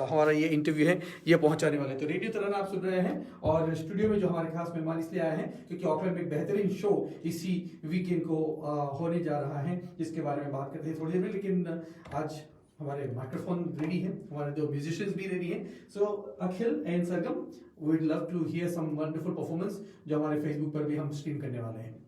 हमारा ये इंटरव्यू है ये पहुंचाने वाले। तो रेडियो तराना आप सुन रहे हैं और स्टूडियो में जो हमारे खास मेहमान इसलिए आए हैं क्योंकि ऑकलैंड में एक बेहतरीन शो इसी वीकेंड को होने जा रहा है, जिसके बारे में बात करते हैं थोड़ी देर में। लेकिन आज हमारे माइक्रोफोन रेडी है, हमारे दो म्यूजिशियंस भी रेडी हैं। So Akhil and Sargam, we'd love to hear some wonderful performance जो हमारे फेसबुक पर भी हम स्ट्रीम करने वाले हैं।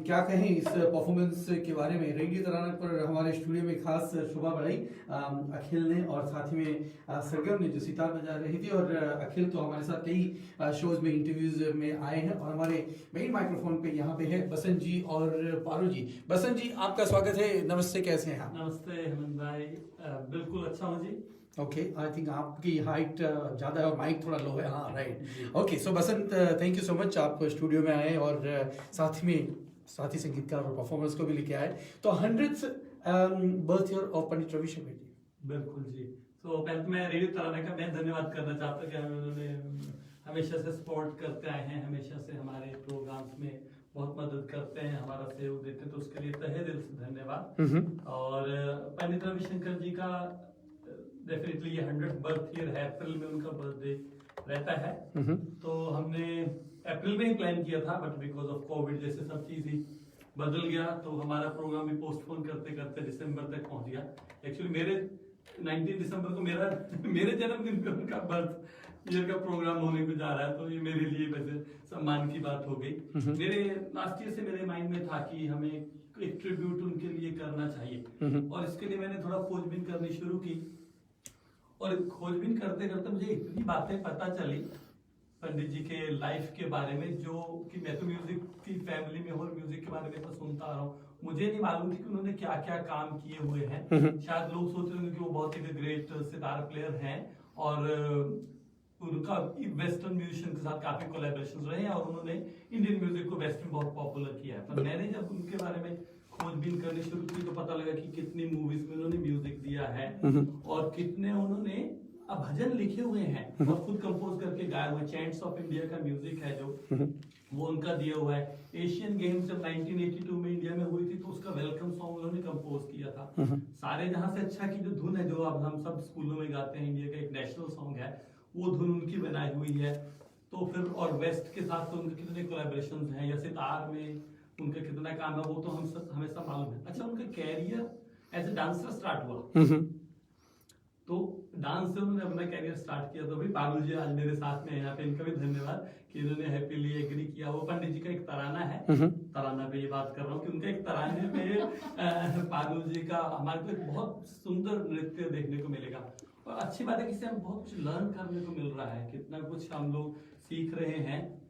क्या कहें इस परफॉर्मेंस के बारे में। रेडियो तराना पर हमारे स्टूडियो में खास शोभा बढ़ाई अखिल ने और साथ ही में सरगम ने जो सितार बजा रही थी। और अखिल तो हमारे साथ कई शोज में इंटरव्यूज में आए हैं। और हमारे मेन माइक्रोफोन पे यहाँ पे है बसंत जी और पारू जी। बसंत जी आपका स्वागत है, नमस्ते, कैसे हैं आप? नमस्ते हेमंत भाई, बिल्कुल अच्छा हूँ जी। ओके, आई थिंक आपकी हाइट ज़्यादा है और माइक थोड़ा लो है, हाँ right. Okay, so Basant, thank you so much, आप स्टूडियो में आए और साथी संगीतकार और परफॉर्मर्स को भी लेके आए। तो 100th बर्थ ईयर ऑफ पंडित रविशंकर जी। बिल्कुल जी। तो पहले तो मैं रेडियो तराना का मैं धन्यवाद करना चाहता हूँ कि हमें उन्होंने हमेशा से सपोर्ट करते आए हैं, हमेशा से हमारे प्रोग्राम्स में बहुत मदद करते हैं, हमारा सहयोग देते हैं, तो उसके लिए तहे दिल से धन्यवाद। और पंडित रविशंकर जी का डेफिनेटली ये 100th बर्थ ईयर है, अप्रैल में उनका बर्थडे रहता है। तो हमने अप्रैल में ही प्लान किया था, बट बिकॉज ऑफ कोविड जैसे सब चीज ही बदल गया, तो हमारा प्रोग्राम भी पोस्टपोन करते करते दिसंबर तक पहुंच गया। एक्चुअली मेरे 19 दिसंबर को मेरा मेरे जन्मदिन पे उनका बर्थ ईयर का प्रोग्राम होने को जा रहा है, तो ये मेरे लिए वैसे सम्मान की बात हो गई। मेरे लास्ट ईयर से मेरे माइंड में था कि हमें एक ट्रिब्यूट उनके लिए करना चाहिए, और इसके लिए मैंने थोड़ा खोजबीन करनी शुरू की, और खोजबीन करते करते मुझे इतनी बातें पता चली पंडित जी के लाइफ के बारे में, जो कि मैं तो म्यूजिक की फैमिली में और म्यूजिक के बारे में तो सुनता आ रहा हूँ, मुझे नहीं मालूम थी कि उन्होंने क्या क्या काम किए हुए हैं। शायद लोग सोच रहे होंगे कि वो बहुत ही ग्रेट सितार प्लेयर हैं, और उनका वेस्टर्न म्यूजिशियन के साथ काफी कोलैबोरेशंस रहे हैं, और उन्होंने इंडियन म्यूजिक को वेस्ट में बहुत पॉपुलर किया है। पर मैंने जब उनके बारे में खोजबीन करनी शुरू की, तो पता लगा कि कितनी मूवीज में उन्होंने म्यूजिक दिया है, और कितने उन्होंने भजन लिखे हुए हैं और खुद कंपोज करके गाए हुए। चैंट्स ऑफ इंडिया का म्यूजिक है जो वो उनका दिया हुआ है। एशियन गेम्स जब 1982 में इंडिया में हुई थी, तो उसका वेलकम सॉन्ग उन्होंने कंपोज किया था। सारे जहां से अच्छा की जो धुन है, जो अब हम सब स्कूलों में गाते हैं, इंडिया का एक नेशनल सॉन्ग है, वो धुन उनकी बनाई हुई है। तो फिर और वेस्ट के साथ तो उनके कितने कोलैबोरेशंस हैं, या सितार में उनका कितना काम है, वो तो हम सब हमेशा मालूम है। अच्छा, उनका career as a dancer start हुआ, तो डांस से उन्होंने अपना कैरियर स्टार्ट किया। तो भाई पारुल जी आज मेरे साथ में है यहाँ पे, इनका भी धन्यवाद कि इन्होंने हैप्पीली एग्री किया। वो पंडित जी का एक तराना है, तराना पे ये बात कर रहा हूँ कि उनका एक तराने में पारुल जी का हमारे को एक बहुत सुंदर नृत्य देखने को मिलेगा। और अच्छी बात है कि इससे हम बहुत कुछ लर्न करने को मिल रहा है, कितना कुछ हम लोग सीख रहे हैं,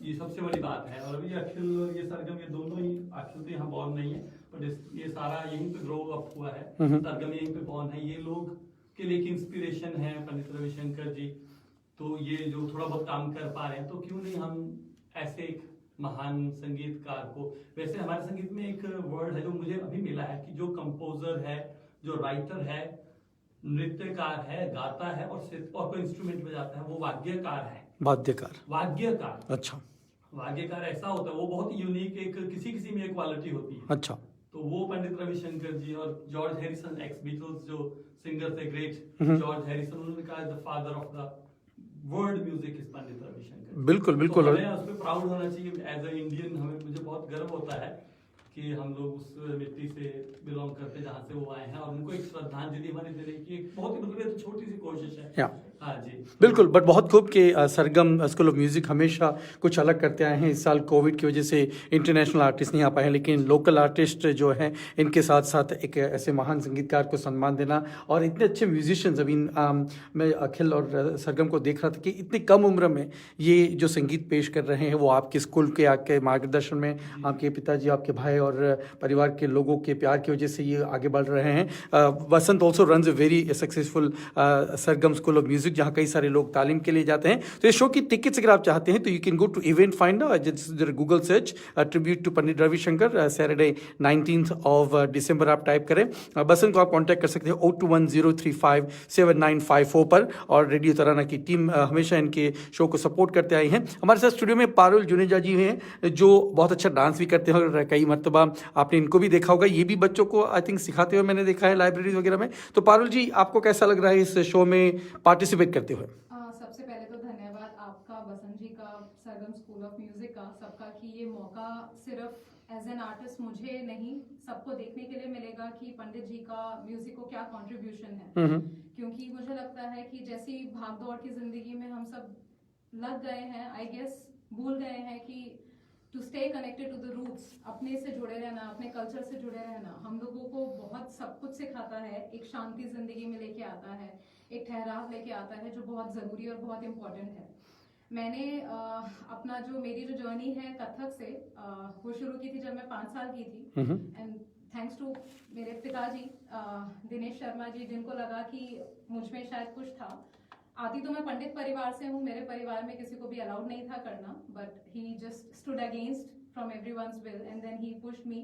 ये सबसे बड़ी बात है। और अभी अखिल और ये सरगम, ये दोनों ही, अखिल तो यहाँ बॉर्न नहीं है, बट ये सारा यहीं पे ग्रो अप हुआ है, सरगम यहीं पे बॉर्न है। ये लोग के लिए एक इंस्पिरेशन है पंडित रविशंकर जी। तो ये जो थोड़ा बहुत काम कर पा रहे हैं, तो क्यों नहीं हम ऐसे एक महान संगीतकार को। वैसे हमारे संगीत में एक वर्ड है जो मुझे अभी मिला है, कि जो कंपोजर है, जो राइटर है, नृत्यकार है, गाता है, और कोई इंस्ट्रूमेंट बजाता है, वो वाद्यकार है। वाद्यकार, अच्छा, वाद्यकार ऐसा होता है, वो बहुत यूनिक, एक किसी किसी में एक क्वालिटी होती है। अच्छा, तो वो पंडित रविशंकर जी और जॉर्ज हैरिसन, एक्स बीटल्स जो सिंगर थे, ग्रेट जॉर्ज हैरिसन, उन्होंने कहा the father of the world music is Pandit Ravishankar. बिल्कुल बिल्कुल, तो हमें उस पर प्राउड होना चाहिए एज अ इंडियन। हमें, मुझे बहुत गर्व होता है कि हम लोग उस मिट्टी से बिलोंग करते जहाँ से वो आए हैं, और उनको एक श्रद्धांजलि हमारी देने की एक बहुत ही, मतलब तो छोटी सी कोशिश है। हाँ जी, बिल्कुल, बट बहुत खूब कि सरगम स्कूल ऑफ म्यूजिक हमेशा कुछ अलग करते आए हैं। इस साल कोविड की वजह से इंटरनेशनल आर्टिस्ट नहीं आ पाए हैं, लेकिन लोकल आर्टिस्ट जो हैं, इनके साथ साथ एक ऐसे महान संगीतकार को सम्मान देना, और इतने अच्छे म्यूजिशियंस। अभी मैं अखिल और सरगम को देख रहा था कि इतनी कम उम्र में ये जो संगीत पेश कर रहे हैं, वो आपके स्कूल के आपके मार्गदर्शन में, आपके पिताजी, आपके भाई और परिवार के लोगों के प्यार की वजह से ये आगे बढ़ रहे हैं। Vasant also runs a very successful Sargam school of music, जहाँ कई सारे लोग तालीम के लिए जाते हैं। तो इस शो की टिकट्स अगर आप चाहते हैं, तो you can go to event finder, Google search tribute to Pandit Ravi Shankar, Saturday 19th of December आप टाइप करें। बसंत को आप कांटेक्ट कर सकते हैं 0210357954 पर। और रेडियो तराना की टीम हमेशा इनके शो को सपोर्ट करते आई हैं। हमारे साथ स्टूडियो में पारुल जुनेजा जी हैं, जो बहुत अच्छा डांस भी करते हैं, और कई मरतबा आपने इनको भी देखा होगा, ये भी बच्चों को आई थिंक सिखाते हुए मैंने देखा है लाइब्रेरी वगैरह में। तो पारुल जी, आपको कैसा लग रहा है इस शो में पार्टिसिपेट करते हुए? सबसे पहले तो धन्यवाद आपका, बसंत जी का, सरगम स्कूल ऑफ म्यूजिक का, सबका, कि ये मौका सिर्फ एज एन आर्टिस्ट मुझे नहीं, सबको देखने के लिए मिलेगा कि पंडित जी का म्यूजिक को क्या कंट्रीब्यूशन है। क्योंकि मुझे लगता है कि जैसी भागदौड़ की जिंदगी में हम सब लग गए हैं, आई गेस भूल गए हैं कि to stay connected to the roots, अपने से जुड़े रहना, अपने कल्चर से जुड़े रहना, हम लोगों को बहुत सब कुछ सिखाता है। एक शांति जिंदगी में लेके आता है, एक ठहराव लेके आता है, जो बहुत ज़रूरी और बहुत इम्पोर्टेंट है। मैंने मेरी जो जर्नी है कथक से, वो शुरू की थी जब मैं 5 साल की थी। एंड थैंक्स टू मेरे पिताजी दिनेश शर्मा जी, जिनको लगा कि मुझ में शायद कुछ था। आती तो मैं पंडित परिवार से हूँ, मेरे परिवार में किसी को भी अलाउड नहीं था करना, but he just stood against from everyone's will and then he pushed me.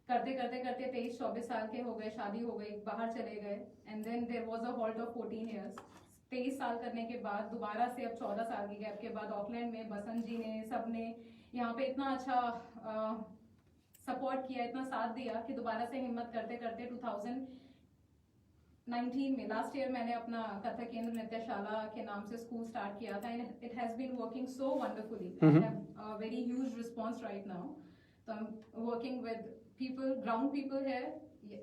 करते करते करते 23-24 साल के हो गए, शादी हो गई, बाहर चले गए and then there was a halt of 14 years. 23 साल करने के बाद दोबारा से अब 14 साल की गैप के बाद ऑकलैंड में बसंत जी ने, सब ने यहाँ पे इतना अच्छा सपोर्ट किया, इतना साथ दिया कि दोबारा से हिम्मत करते करते 2019 में, लास्ट ईयर, मैंने अपना कथक केंद्र नृत्यशाला के नाम से स्कूल स्टार्ट किया था and it has been working so wonderfully. I have a very huge response right now. तो I am working with people, ground people है,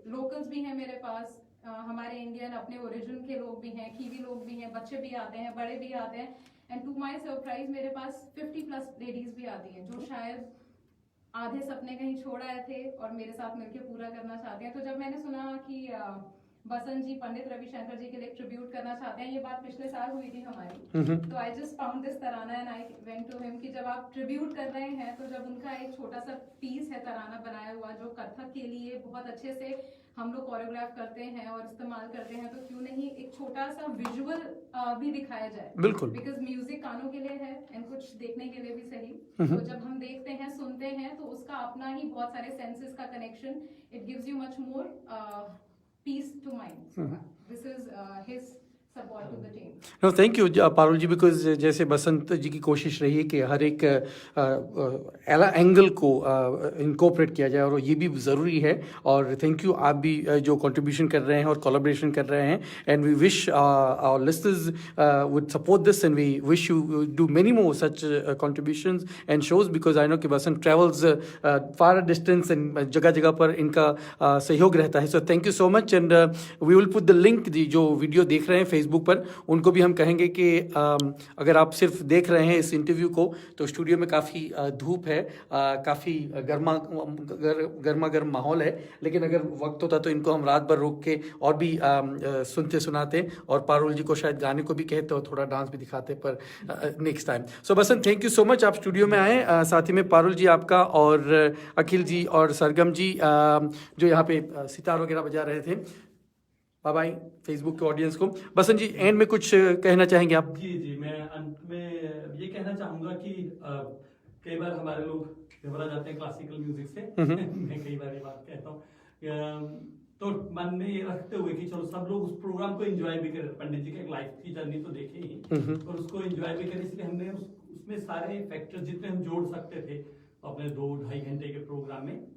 लोकल्स भी हैं मेरे पास, हमारे इंडियन अपने ओरिजिन के लोग भी हैं, कीवी लोग भी हैं, बच्चे भी आते हैं, बड़े भी आते हैं एंड टू माय सरप्राइज मेरे पास 50+ लेडीज भी आती हैं जो शायद आधे सपने कहीं छोड़ आए थे और मेरे साथ मिलकर पूरा करना चाहते हैं। तो जब मैंने सुना कि बसंत जी पंडित रविशंकर जी के लिए ट्रिब्यूट करना चाहते हैं, ये बात पिछले साल हुई थी हमारी, तो I just found this tarana and I went to him कि जब आप ट्रिब्यूट कर रहे हैं तो जब उनका एक छोटा सा पीस है तराना बनाया हुआ जो कथक के लिए बहुत अच्छे से हम लोग कोरियोग्राफ करते हैं और इस्तेमाल करते हैं, तो क्यों नहीं एक छोटा सा विजुअल भी दिखाया जाए। बिल्कुल, बिकॉज म्यूजिक कानों के लिए है एंड कुछ देखने के लिए भी सही। तो जब हम देखते हैं, सुनते हैं, तो उसका अपना ही बहुत सारे सेंसेस का connection, it gives you much more peace to mind. This is his support to the team. No, thank you, Parul ji, because जैसे बसंत जी की कोशिश रही है कि हर एक एंगल को इनकॉर्पोरेट किया जाए और ये भी ज़रूरी है। और थैंक यू, आप भी जो कंट्रीब्यूशन कर रहे हैं और कोलैबोरेशन कर रहे हैं and we wish our listeners would support this and we wish you do many more such contributions and shows, because I know कि Basant travels far distance and जगह जगह पर इनका सहयोग रहता है। So thank you so much and we will put the link, जो video देख रहे हैं फेसबुक पर, उनको भी हम कहेंगे कि अगर आप सिर्फ देख रहे हैं इस इंटरव्यू को तो स्टूडियो में काफ़ी धूप है, काफ़ी गर्मा गर्म माहौल है, लेकिन अगर वक्त होता तो इनको हम रात भर रोक के और भी सुनते सुनाते और पारुल जी को शायद गाने को भी कहते और थोड़ा डांस भी दिखाते, पर next time. So Basant, thank you so much, आप स्टूडियो में आए, साथ ही में पारुल जी आपका और अखिल जी और सरगम जी जो यहाँ पे सितार वगैरह बजा रहे थे। बाय बाय फेसबुक के ऑडियंस को। बसंत जी, एंड में कुछ कहना चाहेंगे आप? जी, मैं अंत में ये कहना चाहूंगा कि कई बार हमारे लोग घबरा जाते हैं क्लासिकल म्यूजिक से मैं कई बार ये बात कहता हूँ, तो मन में ये रखते हुए कि चलो सब लोग उस प्रोग्राम को एंजॉय भी करें, पंडित जी के लाइफ की जर्नी तो देखे ही और उसको एंजॉय भी करें, इसलिए हमने उसमें सारे फैक्टर जितने हम जोड़ सकते थे अपने 2-2.5 घंटे के प्रोग्राम में,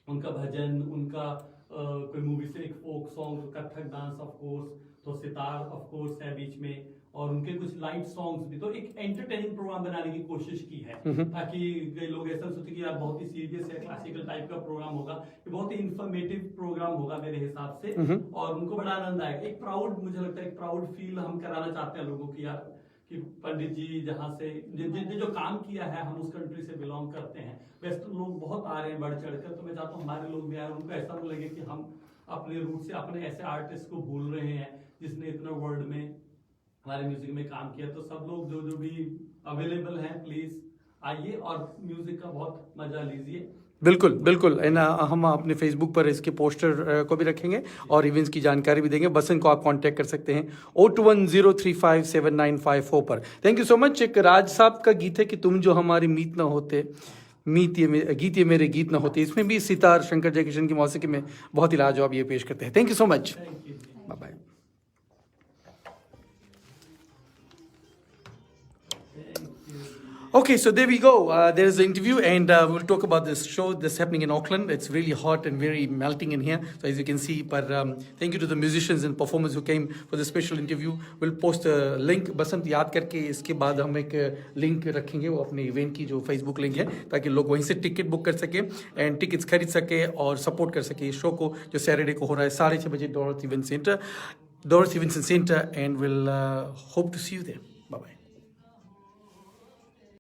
उनका भजन, उनका कोई मूवी से एक folk song, kathak dance of course, तो सितार ऑफ कोर्स है बीच में, और उनके कुछ लाइट सॉन्ग्स भी, तो एक एंटरटेनिंग प्रोग्राम बनाने की कोशिश की है ताकि कई लोग ऐसा सोचे कि यार बहुत ही सीरियस है, क्लासिकल टाइप का प्रोग्राम होगा, ये बहुत ही इंफॉर्मेटिव प्रोग्राम होगा मेरे हिसाब से, और उनको बड़ा आनंद आएगा। एक प्राउड, मुझे लगता है एक प्राउड फील हम कराना चाहते हैं लोगों की, यार कि पंडित जी जहाँ से जिसने जो काम किया है, हम उस कंट्री से बिलोंग करते हैं। वैसे तो लोग बहुत आ रहे हैं बढ़ चढ़कर, तो मैं चाहता हूँ हमारे लोग भी आए, उनको ऐसा न लगे कि हम अपने रूट से, अपने ऐसे आर्टिस्ट को भूल रहे हैं जिसने इतना वर्ल्ड में हमारे म्यूजिक में काम किया। तो सब लोग जो भी अवेलेबल हैं, प्लीज आइए और म्यूजिक का बहुत मजा लीजिए। बिल्कुल बिल्कुल, एंड हम अपने फेसबुक पर इसके पोस्टर को भी रखेंगे और इवेंट्स की जानकारी भी देंगे। बसंत को आप कांटेक्ट कर सकते हैं 021035795 पर। Thank you so much. एक राज साहब का गीत है कि तुम जो हमारी मीत न होते, गीत ये मेरे गीत न होते, इसमें भी सितार शंकर जयकिशन की मौसीकी में बहुत ही लाजवाब ये पेश करते हैं। Thank you so much, bye bye. Okay, so there we go. There is an interview and we'll talk about this show that's happening in Auckland. It's really hot and very melting in here, so as you can see. But thank you to the musicians and performers who came for the special interview. We'll post a link. बसंत याद करके इसके बाद हम एक link रखेंगे, वो अपने event की जो फेसबुक लिंक है, ताकि लोग वहीं से टिकट बुक कर सके एंड टिकट्स खरीद सके और सपोर्ट कर सके इस शो को, जो सैटरडे को हो रहा है 6:30 बजे डॉरथ event centre, and will hope to see you there.